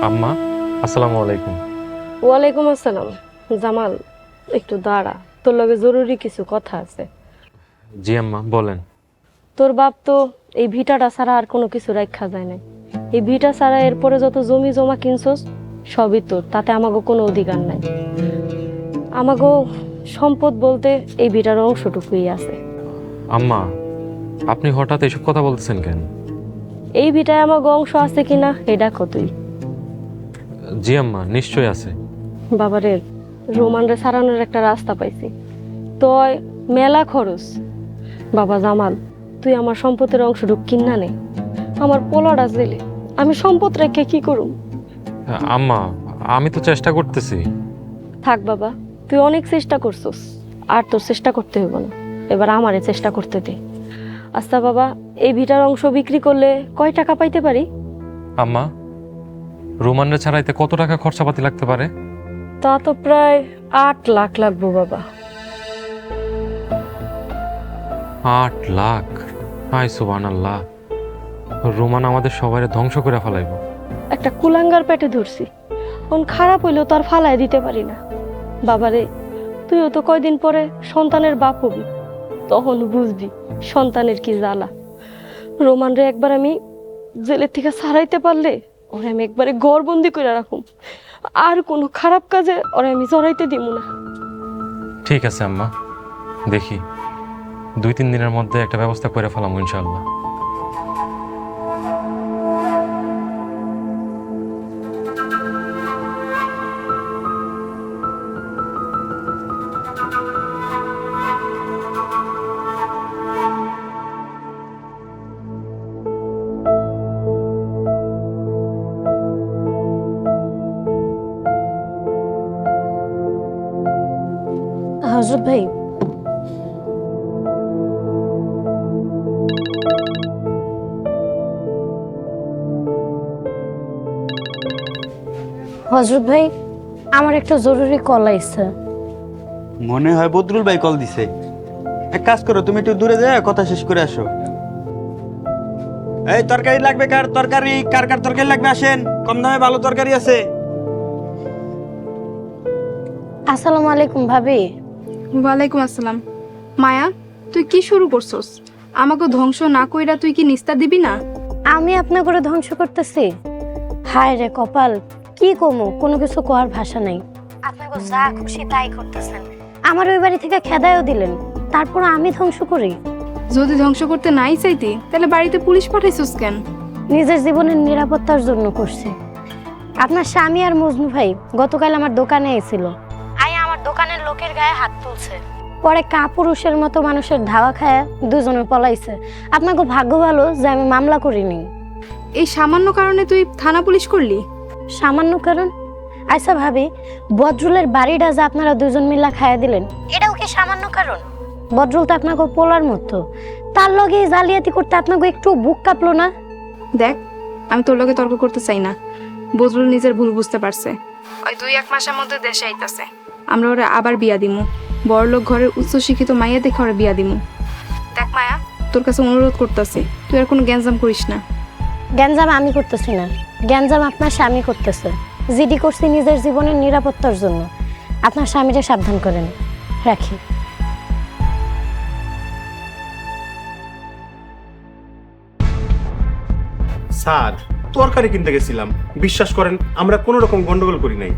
আম্মা, আসসালামু আলাইকুম। ওয়ালাইকুম আসসালাম। জামাল, একটু দাঁড়া, তোর লগে জরুরি কিছু কথা আছে। জি আম্মা, বলেন। তোর বাপ তো এই ভিটাটা ছাড়া আর কোনো কিছু রাখা যায় না। এই ভিটা ছাড়া এরপরে যত জমি জমা কিনছস সবই তোর, তাতে আমাগো কোনো অধিকার নাই। আমাগো সম্পদ বলতে এই ভিটার অংশটুকুই আছে। আম্মা, আপনি হঠাৎ এসব কথা বলতেছেন কেন? এই ভিটায় আমাগো অংশ আছে কিনা এটা কতই। জি আম্মা, নিশ্চয়ই আছে। বাবারে, রোমানরে সারানোর একটা রাস্তা পাইছি, তয় মেলা খরচ। বাবা জামাল, তুই আমার সম্পদের অংশটুক কিনা নে, আমার পোলাটা জেলে, আমি সম্পদ রেখে কি করুম? আম্মা, আমি তো চেষ্টা করতেছি। থাক বাবা, তুই অনেক চেষ্টা করছস, আর তোর চেষ্টা করতে হইব না, এবার আমারে চেষ্টা করতে দে। আচ্ছা বাবা, এই ভিটার অংশ বিক্রি করলে কয় টাকা পাইতে পারি? আম্মা, রোমানরে ছাড়াইতে কত টাকা খরচাপাতি লাগতে পারে? তা তো প্রায় 8 লাখ লাগবো বাবা। 8 লাখ? হায় সুবহানাল্লাহ, রোমান আমাদের সবাই ধ্বংস করে ফেলাইব। একটা কুলাঙ্গার পেটে ধরছি, কোন খারাপ হইলেও তো আর ফালায় দিতে পারি না। বাবারে, তুইও তো কয়দিন পরে সন্তানের বাপ হবি, তখন বুঝবি সন্তানের কি জ্বালা। রোমানরে একবার আমি জেলের থেকে ছাড়াইতে পারলে ওরে আমি একবারে ঘরবন্দি করে রাখুম, আর কোনো খারাপ কাজে ওরে আমি জড়াইতে দিব না। ঠিক আছে আম্মা, দেখি 2-3 দিনের মধ্যে একটা ব্যবস্থা করে ফেলাম ইনশাআল্লাহ। হযরত ভাই, হযরত ভাই, আমার একটা জরুরি কল আইছে। মনে হয় বদরুল ভাই কল দিছে। এক কাজ করো, তুমি একটু দূরে যায় কথা শেষ করে আসো। এই তরকারি লাগবে কার? তরকারি কার কার তরকারি লাগবে আসেন, কম দামে ভালো তরকারি আছে। আসসালামু আলাইকুম ভাবি। ওয়ালাইকুম আসসালাম। মায়া, তুই কি শুরু করছস? আমাকে ধ্বংস না কইরা তুই কি নিস্তার দিবি না? আমি আপনার করে ধ্বংস করতেছি? হায় রে কপাল, কি কমু, কোনো কিছু কোয়ার ভাষা নাই। আপনাকে যা খুশি তাই করতেছেন, আমার ওই বাড়ি থেকে খেদায়ও দিলেন, তারপর আমি ধ্বংস করি? যদি ধ্বংস করতে নাই চাইতি তাহলে বাড়িতে পুলিশ পাঠাইছস কেন? নিজের জীবনের নিরাপত্তার জন্য করছি। আপনার স্বামী আর মজনু ভাই গতকাল আমার দোকানে এসেছিল, আমার দোকানের লোকের গায়ে হাত তুলছে, পরে কাপুরুষের মতো মানুষের ধাওয়া খায় দুজনে পলাইছে। আপনাকে ভাগ্য ভালো যে আমি মামলা করিনি। এই সামান্য কারণে তুই থানা পুলিশ করলি? সামান্য কারণ? আচ্ছা ভাবি, বদরুলের বাড়িটা যে আপনারা দুজন মিল্লা খাইয়া দিলেন, এটাও কি সামান্য কারণ? বদরুল তো আপনাকে পোলার মতো, তার লগে জালিয়াতি করতে আপনাকে একটু বুক কাঁপলো না? দেখ, আমি তোর লগে তর্ক করতে চাই না। বদরুল নিজের ভুল বুঝতে পারছে। ওই 2-1 মাসের মধ্যে দেশে আইতাছে, আমরা ওরা আবার বিয়া দিমু। বড়লোক ঘরের উচ্চ শিক্ষিত মাইয়া দেখে ওরা বিয়া দিমু। দেখ মায়া, তোর কাছে অনুরোধ করতেছি, তুই আর কোনো গ্যাঞ্জাম করিস না। গ্যাঞ্জাম আমি করতেছি না, গ্যাঞ্জাম আপনার স্বামী করতেছে। জিডি করছি নিজের জীবনের নিরাপত্তার জন্য। আপনার স্বামীকে সাবধান করেন। রাখি। স্যার, তরকারি কিনতে গেছিলাম, বিশ্বাস করেন আমরা কোনো রকম গন্ডগোল করি নাই।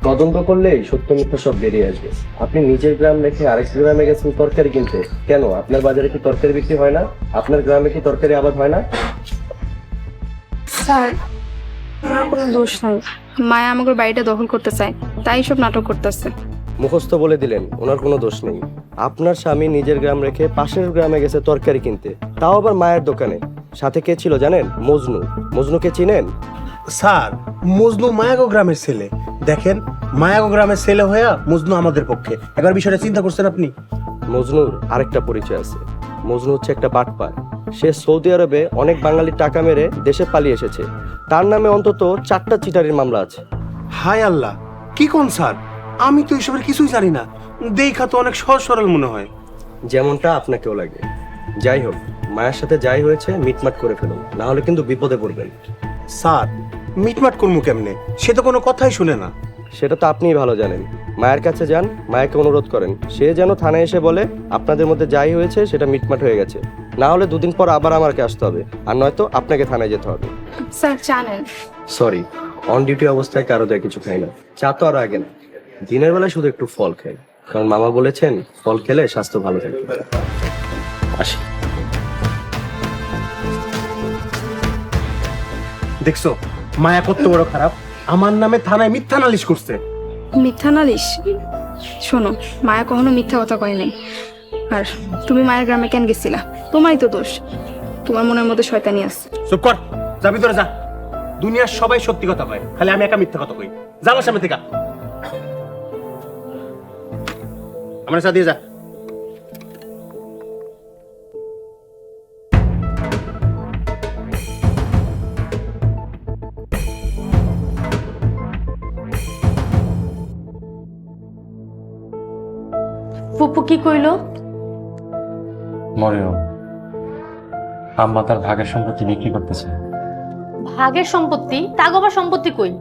তদন্ত করলেই সত্য মিথ্যা সব বেরিয়ে আসবে। আপনি নিজের গ্রাম রেখে আরেক গ্রামে গেছেন তরকারি কিনতে, কেন? আপনার বাজারে কি তরকারি বিক্রি হয় না? আপনার গ্রামে কি তরকারি আবাদ হয় না? স্যার, আমার কোনো দোষ নাই। মায়া আমাকে বাড়িটা দখল করতে চায়, তাই সব নাটক করতেছে। মুখস্থ বলে দিলেন, ওনার কোনো দোষ নেই। আপনার স্বামী নিজের গ্রাম রেখে পাশের গ্রামে গেছে তরকারি কিনতে, তাও আবার মায়ের দোকানে। সাথে কে ছিল জানেন? মজনু। মজনুকে চিনেন? স্যার, মজনু মায়াগো গ্রামের ছেলে। দেখেন, মায়াগো গ্রামের ছেলে হয়ে মজনু আমাদের পক্ষে। একবার বিষয়টা চিন্তা করছেন আপনি? মজনুর আরেকটা পরিচয় আছে। মজনু হচ্ছে একটা বাটপার। সে সৌদি আরবে অনেক বাঙালির টাকা মেরে দেশে পালিয়ে এসেছে। তার নামে অন্তত 4টা চিটারির মামলা আছে। হায় আল্লাহ, কি কোন স্যার? আমি তো এসবের কিছুই জানি না। দেখা তো অনেক সহজ সরল মনে হয়। যেমনটা আপনাকেও লাগে। যাই হোক, মায়ের সাথে যাই হয়েছে মিটমাট করে ফেলুন, না হলে কিন্তু বিপদে পড়বেন। স্যার, মিটমাট করবো কেমনে? সে তো কোনো কথাই শুনে না। সেটা তো আপনিই ভালো জানেন। মায়ের কাছে যান, মায়াকে অনুরোধ করেন, সে যেন থানায় এসে বলে আপনাদের মধ্যে যাই হয়েছে সেটা মিটমাট হয়ে গেছে। না হলে 2 দিন পর আবার আমাকে আসতে হবে, আর নয়তো আপনাকে থানায় যেতে হবে। স্যার, জানেন সরি, অন ডিউটি অবস্থায় কারো দেয় কিছু খাই না। চা তো আর আগে না, দিনের বেলায় শুধু একটু ফল খাই, কারণ মামা বলেছেন ফল খেলে স্বাস্থ্য ভালো থাকে। আসি। দেখছো মায়া কত বড় খারাপ, আমার নামে থানায় মিথ্যা নালিশ করছে। মিথ্যা নালিশ? শোনো, মায়া কখনো মিথ্যা কথা কয় নাই। আর তুমি মায়ের গ্রামে কেন গেছিলা? তোমারই তো দোষ, তোমার মনের মধ্যে শয়তানি আছে। চুপ কর, যাবি তোরা যা। দুনিয়ার সবাই সত্যি কথা কয়, খালি আমি একা মিথ্যা কথা কই। যা আমার সামনে থেকে, আমার সাথে যা। ফুপু কি কইলো? মরিয়ম, আম্মা তার ভাগের সম্পত্তি বিক্রি করতেছে। ভাগের সম্পত্তি? তাগোবার সম্পত্তি কই?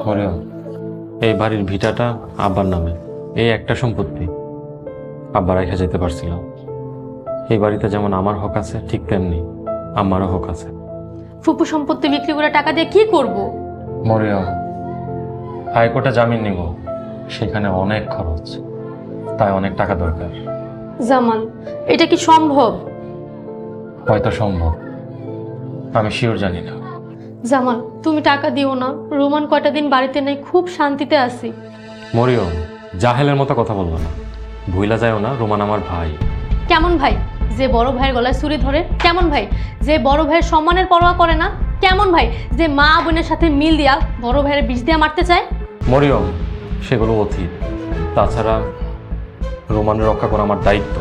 মরিয়ম, এই বাড়ির ভিটাটা আব্বার নামে, এই একটা সম্পত্তি আব্বা রেখে যেতে পারছিল। এই বাড়িতে যেমন আমার হক আছে, ঠিক তেমনি আমারও হক আছে। ফুপু সম্পত্তি বিক্রি করে টাকা দিয়ে কি করব? মরিয়ম, হাইকোর্টে জামিন নিব, সেখানে অনেক খরচ, তাই অনেক টাকা দরকার। জামাল, এটা কি সম্ভব? হয়তো সম্ভব, আমি শিওর জানি না। জামাল, তুমি টাকা দিও না। রোমান কয়টা দিন বাড়িতে নেই, খুব শান্তিতে আছি। মরিয়ম, জাহেলের মতো কথা বলবো না। ভুইলা যায়ও না, রোমান আমার ভাই। কেমন ভাই? যে বড় ভাইয়ের গলায় ছুরি ধরে? কেমন ভাই? যে বড় ভাইয়ের সম্মানের পরোয়া করে না? কেমন ভাই? যে মা বোনের সাথে মিল দিয়া বড় ভাইয়ের বিষ দিয়া মারতে চায়? মরিয়ম, সেগুলো অতীত। তাছাড়া রোমানের রক্ষা করা আমার দায়িত্ব।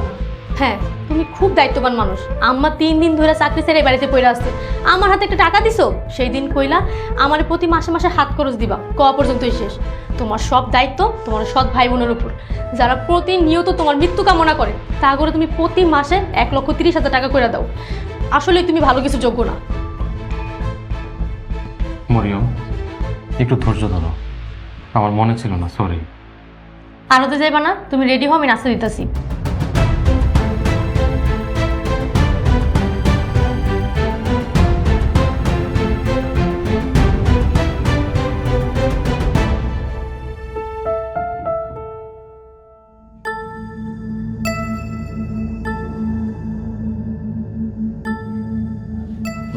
হ্যাঁ, তুমি খুব দায়িত্ববান মানুষ। আম্মা 3 দিন ধরে চাকরি ছেড়ে এই বাড়িতে পড়ে আসছে। আমার হাতে একটা টাকা দিছো, সেই দিন কইলা আমার প্রতি মাসে মাসে হাত খরচ দিবা, কওয়া পর্যন্তই শেষ। তোমার সব দায়িত্ব তোমার সৎ ভাই বোনের উপর, যারা প্রতিনিয়ত তোমার মৃত্যু কামনা করে। তা করে তুমি প্রতি মাসে 1,30,000 টাকা করে দাও। আসলে তুমি ভালো কিছু যোগ্য না। মরিয়ম, একটু ধৈর্য ধরো, আমার মনে ছিল না, সরি। আনোতে যাইবা না? তুমি রেডি হও, আমি নাস্তা দিতেছি।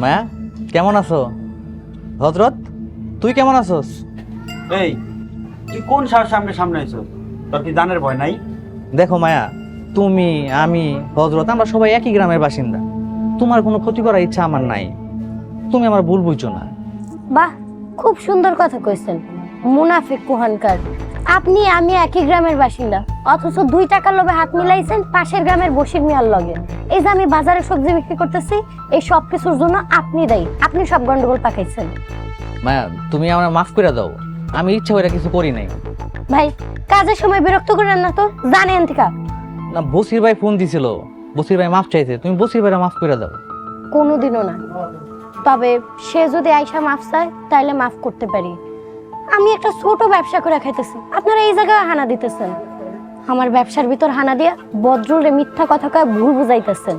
মায়া, কেমন আছো? হজরত, তুই কেমন আছোস? এই, তুই কোন সামনে সামনে আইছো? তোর কি জানের ভয় নাই? দেখো মায়া, তুমি, আমি, হজরত, আমরা সবাই একই গ্রামের বাসিন্দা। তোমার কোনো ক্ষতি করার ইচ্ছা আমার নাই। তুমি আমার ভুল বুঝছো না। বাহ, খুব সুন্দর কথা কইছেন। মুনাফিক কুহানকার। আপনি আমি একই গ্রামের বাসিন্দা, অথচ 2 টাকার লোভে হাত মিলাইছেন পাশের গ্রামের বশির মিয়ার লগে। এই যে আমি বাজারে সবজি বিক্রি করতেছি, এই সব কিছুর জন্য আপনি দায়ী। আপনি সব গন্ডগোল পাকাইছেন। মায়া, তুমি আমার মাফ করে দাও, আমি ইচ্ছা করে কিছু করি নাই। ভাই, কাজের সময় বিরক্ত করেন না তো, জানেন থেকে। না, বসির ভাই ফোন দিছিল, বসির ভাই মাফ চাইছে, তুমি বসির ভাইরা মাফ করে দাও। কোনোদিনও না। তবে সে যদি আইসা মাফ চায় তাহলে মাফ করতে পারি। আমি একটা ছোট ব্যবসা করে খাইতেছি, আপনারা এই জায়গায় হানা দিতেছেন। আমার ব্যবসার ভিতর হানা দিয়া বদরুলে মিথ্যা কথা কয়ে ভুল বুঝাইতেছেন।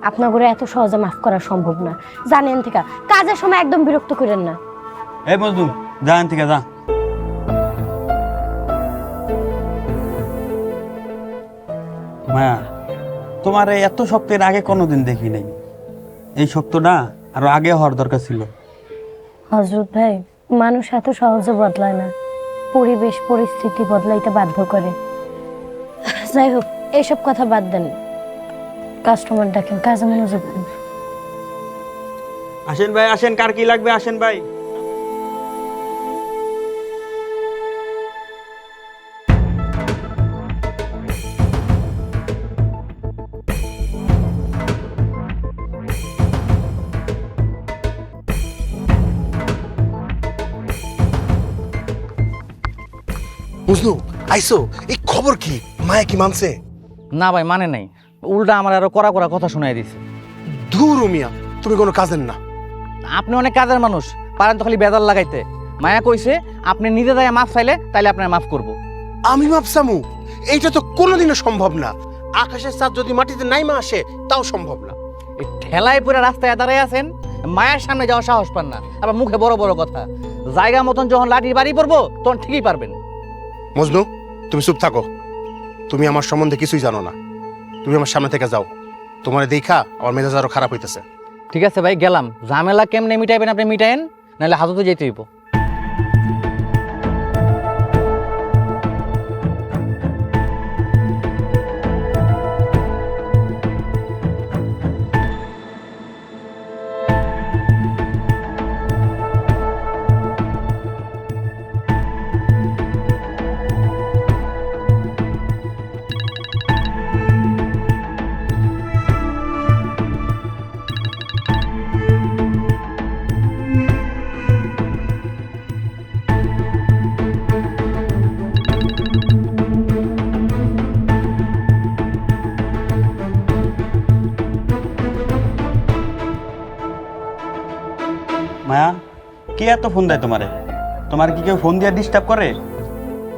আপনার ঘরে এত সহজে মাফ করা সম্ভব না, জানেন থেকে। কাজের সময় একদম বিরক্ত করেন না। এই মজনু, জান থেকে যা। মায়া, তোমার এত শক্তের আগে কোনোদিন দেখি নাই। এই শক্তটা আরো আগে হওয়ার দরকার ছিল। হযরত ভাই, মানুষ এত সহজে বদলায় না, পরিবেশ পরিস্থিতি বদলাইতে বাধ্য করে। যাই হোক, এইসব কথা বাদ দেন, কাস্টমার ডাকেন, কাজে মনোযোগ দেন। আসেন ভাই, আসেন, কার কি লাগবে আসেন ভাই। বুঝলো, আইসো, এই খবর কি? মায়া কি মানছে? না ভাই, মানে নাই, উল্টা আমার আরো কড়া কড়া কথা শোনাই দিছে। ধুর মিয়া, তুমি কোনো কাজের না। আপনি অনেক কাজের মানুষ, পারেন তো খালি বেজাল লাগাইতে। মায়া কইছে আপনি নিজে দায় মাফ চাইলে তাইলে আপনার মাফ করব। আমি মাপ চামু? এইটা তো কোনোদিনও সম্ভব না। আকাশের চাঁদ যদি মাটিতে নাইমা আসে তাও সম্ভব না। এই ঠেলায় পুরো রাস্তায় দাঁড়ায় আছেন, মায়ের সামনে যাওয়ার সাহস পান না, আবার মুখে বড় বড় কথা। জায়গা মতন যখন লাঠির বাড়ি পড়বো তখন ঠিকই পারবেন। মজনু, তুমি চুপ থাকো। তুমি আমার সম্বন্ধে কিছুই জানো না। তুমি আমার সামনে থেকে যাও। তোমার দেখা আমার মেজাজ আরো খারাপ হইতেছে। ঠিক আছে ভাই, গেলাম। ঝামেলা কেমনে মিটাইবেন আপনি মিটাইন, নাহলে হাজতে যেতে হইব। কে এত ফোন দেয় তোমারে? তোমার কি কেউ ফোন দিয়ে ডিস্টার্ব করে?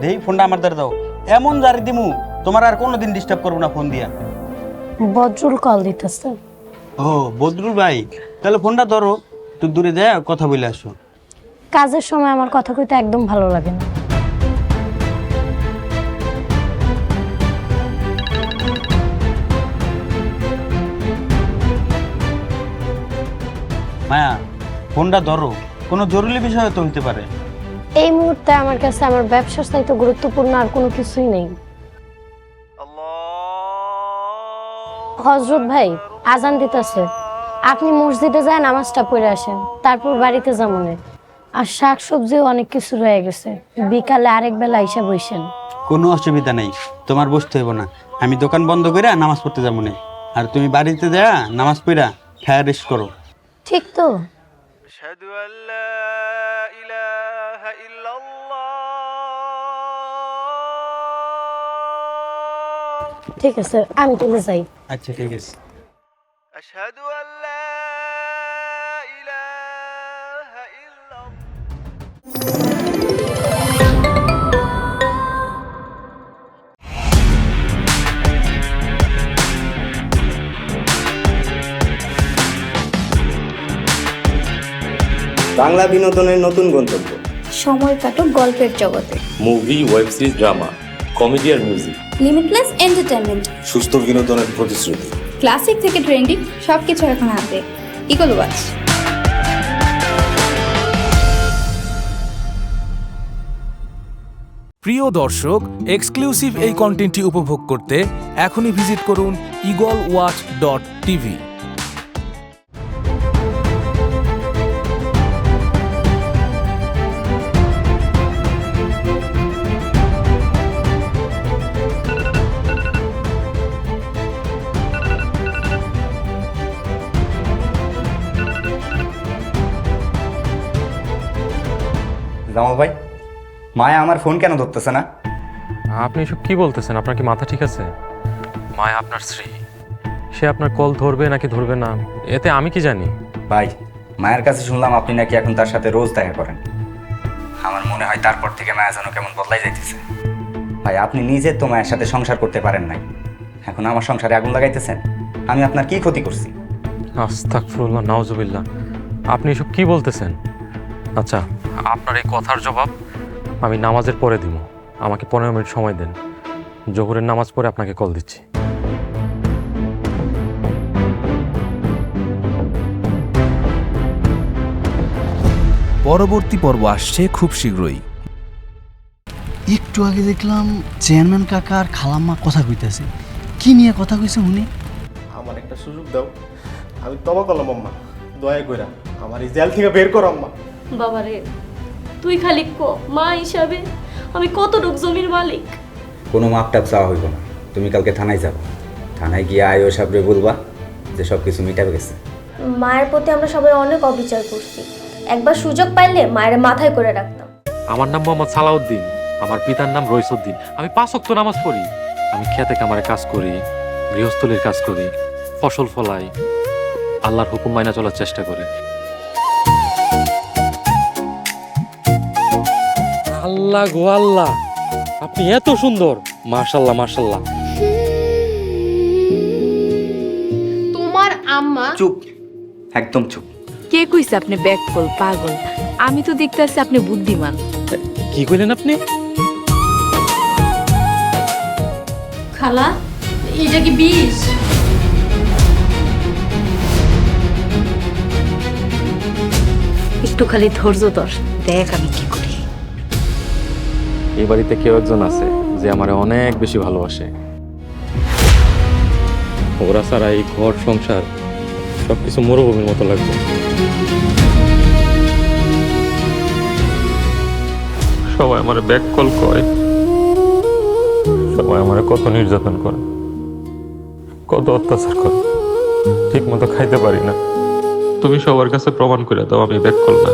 দেই ফোনটা আমার দ্বারা দাও, এমন জারি দিমু তোমার আর কোনোদিন ডিস্টার্ব করবো না ফোন দিয়া। বদরুল কল দিতেছে। ও বদরুল ভাই, তাহলে ফোনটা ধরো, তুই দূরে দেয় কথা বলে আসো। কাজের সময় আমার কথা কইতে একদম ভালো লাগে না। মায়া ফোনটা ধরো, কোনো জরুরি বিষয় তো হইতে পারে। এই মুহূর্তে আমার কাছে আমার ব্যবসার চাইতে গুরুত্বপূর্ণ আর কোনো কিছুই নেই। হযরত ভাই আজান দিতেছে, আপনি মসজিদে যায় নামাজটা পড়ে আসেন, তারপর বাড়িতে যামনে। আর শাক সবজিও অনেক কিছু রয়ে গেছে, বিকালে আরেক বেলা এসে বসেন। কোনো অসুবিধা নেই, তোমার বসতে হইব না। আমি দোকান বন্ধ করে নামাজ পড়তে যাবো না, আর তুমি বাড়িতে যা নামাজ পড়া খায়া রেস্ট করো। ঠিক তো? ঠিক আছে, আমি চলে যাই। আচ্ছা ঠিক আছে। বাংলা বিনোদনের নতুন গন্তব্য। সময় কাটুক গল্পের জগতে। Movie, web series, drama, comedy আর মিউজিক। Limitless entertainment. সুস্থ বিনোদনের প্রতিশ্রুতি। ক্লাসিক থেকে ট্রেন্ডিং সবকিছু এখন হাতে। Eagle Watch. প্রিয় দর্শক, এক্সক্লুসিভ এই কন্টেন্টটি উপভোগ করতে এখনই ভিজিট করুন eagleWatch.tv। জামাল ভাই, মায়া আমার ফোন কেন ধরতেছে না? আপনি এসব কি বলতেছেন? আপনার কি মাথা ঠিক আছে? মায়া আপনার স্ত্রী, সে আপনার কল ধরবে নাকি ধরবে না এতে আমি কি জানি? ভাই, মায়ের কাছে শুনলাম আপনি নাকি এখন তার সাথে রোজ দেখা করেন। আমার মনে হয় তারপর থেকে মায়া যেন কেমন বদলাই যাইতেছে। ভাই, আপনি নিজে তো মায়ের সাথে সংসার করতে পারেন নাই, এখন আমার সংসারে আগুন লাগাইতেছেন। আমি আপনার কি ক্ষতি করছি? আস্তাগফিরুল্লাহ, নাউজুবিল্লাহ, আপনি এসব কি বলতেছেন? আচ্ছা, আপনার এই কথার জবাব আমি নামাজের পরে দিব। আমাকে 15 মিনিট সময় দেন, জোহরের নামাজ পড়ে আপনাকে কল দিচ্ছি। পরবর্তী পর্ব আসছে খুব শীঘ্রই। একটু আগে দেখলাম চেয়ারম্যান কাকা আর খালাম্মা কথা কইতেছে। কি নিয়ে কথা কইছে উনি? আমার একটা সুযোগ দাও, আমি তবা করলাম আম্মা, দয়া কইরা আমার এই জেল থেকে বের করো আম্মা। বাবারে, তুই খালি কো মা হিসাবে আমি কতটুক জমির মালিক। কোনো মাপটাপ চাওয়া হইব না, তুমি কালকে থানায় যাবো। থানায় গিয়ে আয়ো সাবরে বলবা যে সব কিছু মিটাবে গেছে। মায়ের প্রতি আমরা সবাই অনেক অবিচার করছি, একবার সুযোগ পাইলে মায়ের মাথায় করে রাখতাম। আমার নাম মোহাম্মদ সালাউদ্দিন, আমার পিতার নাম রইসউদ্দিন। আমি 5 ওয়াক্ত নামাজ পড়ি। আমি খেতে কামারে কাজ করি, গৃহস্থলীর কাজ করি, ফসল ফলাই, আল্লাহর হুকুম মাইনা চলার চেষ্টা করি। আল্লাহ গো আল্লাহ, আপনি এত সুন্দর! মাশাআল্লাহ মাশাআল্লাহ। তোমার আম্মা। চুপ, একদম চুপ। কে কইছে আপনি ব্যাককল পাগল? আমি তো দেখতেছি আপনি বুদ্ধিমান। কি কইলেন আপনি? খালা, এটা কি বিষ? একটু খালি ধৈর্য ধর, দেখ আমি কি করি। এই বাড়িতে কেউ একজন আছে যে আমারে অনেক বেশি ভালোবাসে। ওরা ছাড়া এই ঘর সংসার সবকিছু মরুভূমির মতো লাগবে। সবাই আমার ব্যাক কল করে, সবাই আমার কত নির্যাতন করে, কত অত্যাচার করে, ঠিক মতো খাইতে পারি না। তুমি সবার কাছে প্রমাণ করে দাও আমি ব্যাক কল না।